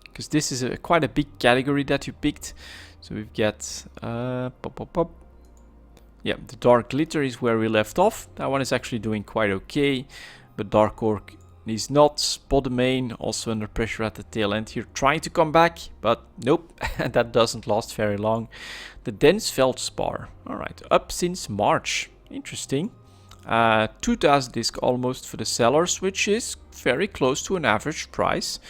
Because this is quite a big category that you picked. So we've got yeah, the dark glitter is where we left off. That one is actually doing quite okay, but dark ore is not. Spodumene also under pressure at the tail end here, trying to come back, but nope, that doesn't last very long. The dense feldspar, all right, up since March, interesting. 2,000 disc almost for the sellers, which is very close to an average price.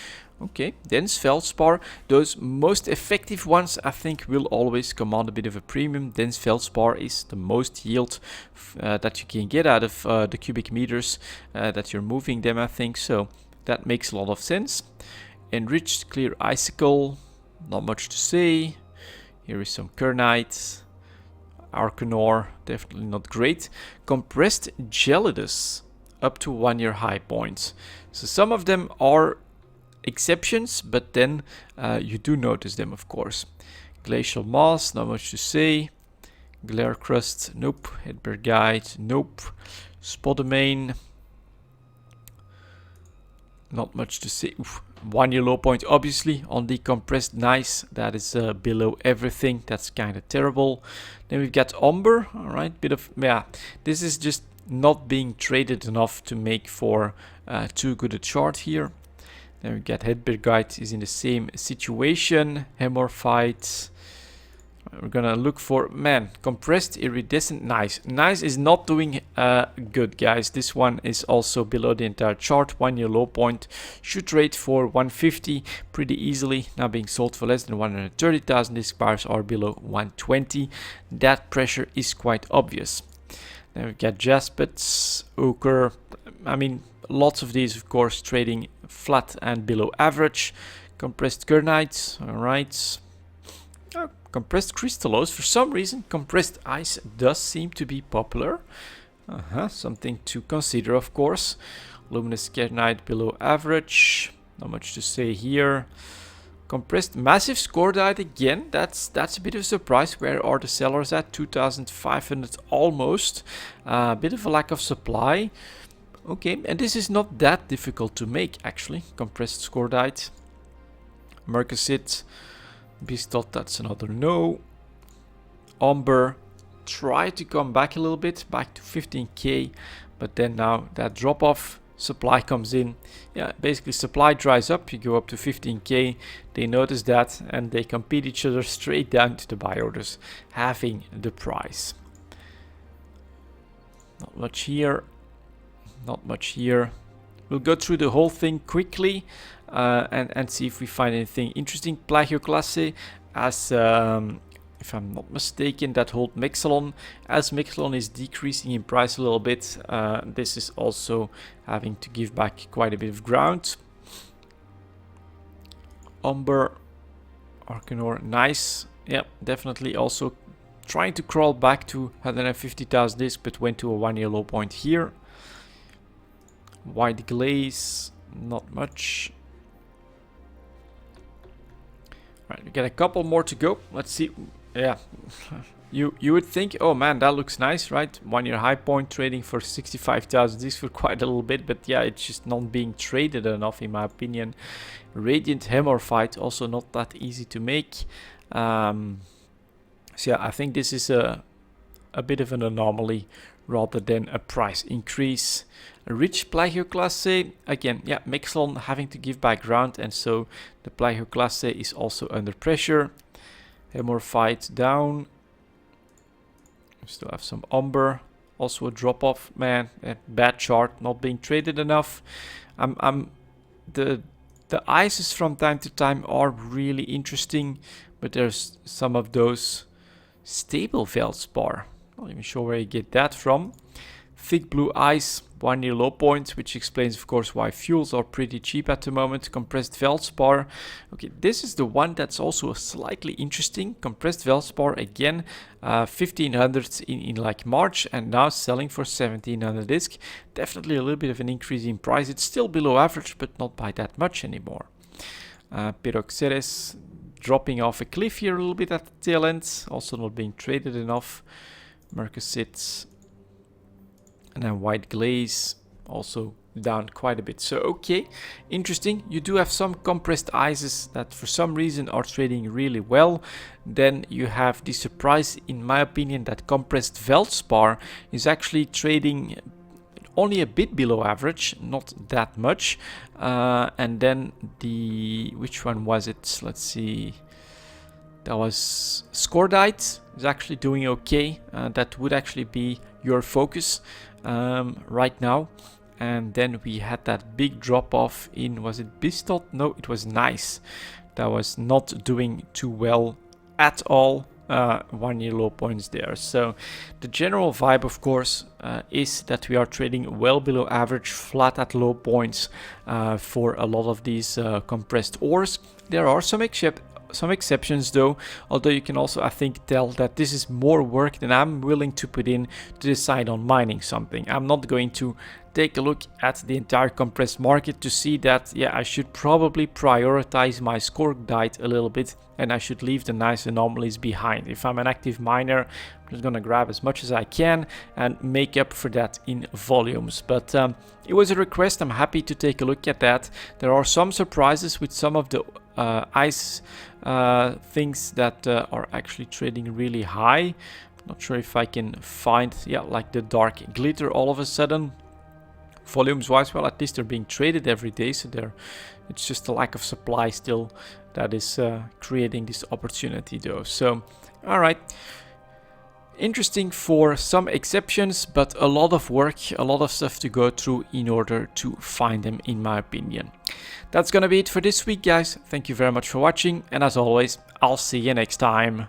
Okay, dense feldspar, those most effective ones I think will always command a bit of a premium. Dense feldspar is the most yield that you can get out of the cubic meters that you're moving them, I think, so that makes a lot of sense. Enriched clear icicle, not much to say. Here is some kernite. Arcanor, definitely not great. Compressed gelidus, up to 1-year high points. So some of them are exceptions, but then you do notice them, of course. Glacial moss, not much to say. Glare crust, nope. Hedbergite, nope. Spodumene, not much to say. Oof. 1-year low point, obviously, on the compressed nice. That is below everything. That's kind of terrible. Then we've got Umber. All right, bit of, yeah. This is just not being traded enough to make for too good a chart here. Then we get Hedbergite is in the same situation. Hemorphyte. We're gonna look for, man, compressed iridescent nice. Nice is not doing good, guys. This one is also below the entire chart. 1-year low point. Should trade for 150 pretty easily. Now being sold for less than 130,000. Disc bars are below 120. That pressure is quite obvious. Then we got Jaspets, Ochre. I mean, lots of these, of course, trading flat and below average. Compressed kernite, all right. Compressed crystallose. For some reason, compressed ice does seem to be popular. Something to consider, of course. Luminous kernite below average. Not much to say here. Compressed massive scordite again. That's a bit of a surprise. Where are the sellers at? 2,500 almost. A bit of a lack of supply. Okay, and this is not that difficult to make, actually. Compressed scordite. Mercosite. Bistot, that's another no. Umber, try to come back a little bit, back to 15k, but then now that drop off, supply comes in. Yeah, basically supply dries up, you go up to 15k, they notice that, and they compete each other straight down to the buy orders, halving the price. Not much here, not much here. We'll go through the whole thing quickly and see if we find anything interesting. Plagioclasse, as if I'm not mistaken, that hold Mexalon. As Mexalon is decreasing in price a little bit, this is also having to give back quite a bit of ground. Umber, Arcanor, nice. Yeah, definitely also trying to crawl back to 150,000 disc, but went to a 1-year low point here. White glaze, not much. Right, we got a couple more to go. Let's see. Yeah, you would think, oh man, that looks nice, right? 1-year high point trading for 65,000 discs for quite a little bit, but yeah, it's just not being traded enough in my opinion. Radiant Hemorrhite, also not that easy to make. So yeah, I think this is a bit of an anomaly rather than a price increase. A rich Plagioclase, again, yeah, Mixlon having to give back ground, and so the Plagioclase is also under pressure. Hemorrhite down. We still have some Umber, also a drop off. Man, a bad chart, not being traded enough. The ICEs from time to time are really interesting, but there's some of those stable Veldspar. Not even sure where you get that from. Thick blue ice, 1-year low point, which explains of course why fuels are pretty cheap at the moment. Compressed Veldspar. Okay, this is the one that's also slightly interesting. Compressed Veldspar again, 1500 in like March, and now selling for 1700 disc. Definitely a little bit of an increase in price. It's still below average, but not by that much anymore. Pyroxeres dropping off a cliff here a little bit at the tail end, also not being traded enough. Mercosits. And then white glaze also down quite a bit. So okay, interesting. You do have some compressed ices that for some reason are trading really well. Then you have the surprise, in my opinion, that compressed Veldspar is actually trading only a bit below average, not that much. And then which one was it? Let's see. That was Scordite is actually doing okay. That would actually be your focus right now. And then we had that big drop off in, was it Bistot? No, it was Nice. That was not doing too well at all. 1-year low points there. So the general vibe, of course, is that we are trading well below average, flat at low points for a lot of these compressed ores. There are some exceptions though, although you can also, I think, tell that this is more work than I'm willing to put in to decide on mining something. I'm not going to take a look at the entire compressed market to see that, yeah, I should probably prioritize my Scordite a little bit, and I should leave the nice anomalies behind. If I'm an active miner, I'm just gonna grab as much as I can and make up for that in volumes. But it was a request. I'm happy to take a look at that. There are some surprises with some of the ice things that are actually trading really high. Not sure if I can find, yeah, like the dark glitter all of a sudden. Volumes wise, well, at least they're being traded every day, so it's just a lack of supply still that is creating this opportunity though. So all right, interesting for some exceptions, but a lot of work, a lot of stuff to go through in order to find them, in my opinion. That's gonna be it for this week, guys. Thank you very much for watching, and as always, I'll see you next time.